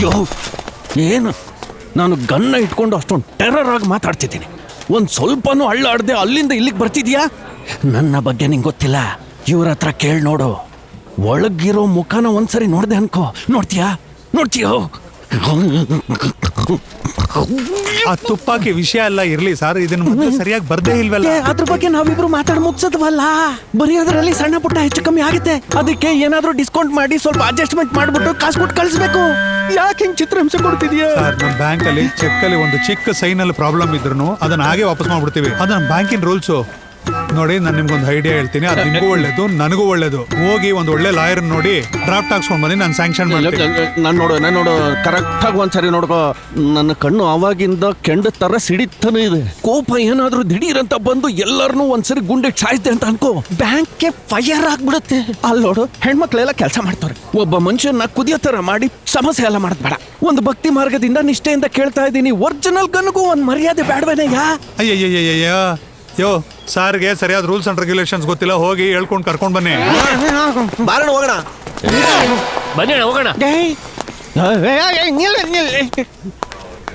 ಯೋ ಏನು ನಾನು ಗನ್ನ ಇಟ್ಕೊಂಡು ಅಷ್ಟೊಂದು ಟೆರರ್ ಆಗಿ ಮಾತಾಡ್ತಿದ್ದೀನಿ, ಒಂದು ಸ್ವಲ್ಪನೂ ಅಳ್ಳಾಡದೆ ಅಲ್ಲಿಂದ ಇಲ್ಲಿಗೆ ಬರ್ತಿದ್ಯಾ? ನನ್ನ ಬಗ್ಗೆ ನಿಂಗೆ ಗೊತ್ತಿಲ್ಲ, ಇವ್ರ ಹತ್ರ ಕೇಳಿ ನೋಡು. ಒಳಗಿರೋ ಮುಖನ ಒಂದ್ಸರಿ ನೋಡ್ದೆ ಅನ್ಕೋ, ನೋಡ್ತೀಯೋ? ಆ ತುಪ್ಪಾಕಿ ವಿಷಯ ಎಲ್ಲ ಇರ್ಲಿ ಸರ್, ಇದನ್ನ ಮೊದಲು ಸರಿಯಾಗಿ ಬರ್ದೇ ಇಲ್ವಲ್ಲ. ಅದ್ರ ಬಗ್ಗೆ ನಾವಿಬ್ರು ಮಾತಾಡ್ ಮುಗ್ಸದ್ವಲ್ಲ, ಬರೀ ಅದರಲ್ಲಿ ಸಣ್ಣ ಪುಟ್ಟ ಹೆಚ್ಚು ಕಮ್ಮಿ ಆಗುತ್ತೆ. ಅದಕ್ಕೆ ಏನಾದ್ರೂ ಡಿಸ್ಕೌಂಟ್ ಮಾಡಿ ಸ್ವಲ್ಪ ಅಡ್ಜಸ್ಟ್ಮೆಂಟ್ ಮಾಡ್ಬಿಟ್ಟು ಕಾಸು ಕೊಟ್ಟು ಕಳಿಸ್ಬೇಕು. ಯಾಕೆ ಹಿಂಗ್ ಚಿತ್ರಹಿಂಸೆ ಕೊಡ್ತಿದ್ಯಾ? ಸರ್, ನಮ್ಮ ಬ್ಯಾಂಕ್ ಅಲ್ಲಿ ಚೆಕ್ ಅಲ್ಲಿ ಒಂದು ಚಿಕ್ಕ ಸೈನ್ ಅಲ್ಲಿ ಪ್ರಾಬ್ಲಮ್ ಇದ್ರು ಅದನ್ನ ಹಾಗೆ ವಾಪಸ್ ಮಾಡ್ಬಿಡ್ತೀವಿ. ಅದು ನಮ್ಮ ಬ್ಯಾಂಕಿನ ರೂಲ್ಸು. ನೋಡಿ, ನಾನು ನಿಮ್ಗೊಂದು ಐಡಿಯಾ ಹೇಳ್ತೀನಿ, ಅದು ನಿಮಗೂ ಒಳ್ಳೇದು ನನಗೂ ಒಳ್ಳೇದು. ಹೋಗಿ ಒಂದು ಒಳ್ಳೆ ಲಾಯರ್ ನೋಡಿ ಡ್ರಾಫ್ಟ್ ಹಾಕ್ಸ್ಕೊಂಡ್ ಬನ್ನಿ, ನಾನು ಸ್ಯಾಂಕ್ಷನ್ ಮಾಡ್ತೀನಿ. ನಾನು ನೋಡು ಕರೆಕ್ಟ್ ಆಗಿ ಒಂದ್ಸರಿ ನೋಡ್ಕೋ. ನನ್ನ ಕಣ್ಣು ಅವಾಗಿಂದ ಕೆಂಡ ತರ ಸಿಡಿತಾನೆ ಇದೆ. ಕೋಪ ಏನಾದ್ರೂ ದಿಢೀರಂತ ಬಂದು ಎಲ್ಲರನ್ನೂ ಒಂದ್ಸರಿ ಗುಂಡೆ ಚಾಯ್ದೆ ಅಂತ ಅನ್ಕೋ, ಬ್ಯಾಂಕ್ಗೆ ಫೈರ್ ಆಗ್ಬಿಡುತ್ತೆ. ಅಲ್ಲಿ ನೋಡು, ಹೆಣ್ಮಕ್ಳೆಲ್ಲ ಕೆಲಸ ಮಾಡ್ತಾರೆ. ಒಬ್ಬ ಮನುಷ್ಯನ ಕುದಿಯೋ ತರ ಮಾಡಿ ಸಮಸ್ಯೆ ಎಲ್ಲ ಮಾಡೋದ್ ಬೇಡ. ಒಂದು ಭಕ್ತಿ ಮಾರ್ಗದಿಂದ ನಿಷ್ಠೆಯಿಂದ ಕೇಳ್ತಾ ಇದ್ದೀನಿ, ಒರಿಜಿನಲ್ ಗನ್ಗೂ ಒಂದ್ ಮರ್ಯಾದೆ ಬೇಡವೇನಯ್ಯ? ಅಯ್ಯಯ್ಯಯ್ಯಯ್ಯ, ಯೋ ಸಾರ್ಗೆ ಸರಿಯಾದ ರೂಲ್ಸ್ ಅಂಡ್ ರೆಗ್ಯುಲೇಷನ್ಸ್ ಗೊತ್ತಿಲ್ಲ, ಹೋಗಿ ಹೇಳ್ಕೊಂಡು ಕರ್ಕೊಂಡ್ ಬನ್ನಿ. ಬಾರಣ ಹೋಗೋಣ, ಬನ್ನಿ ಹೋಗೋಣ.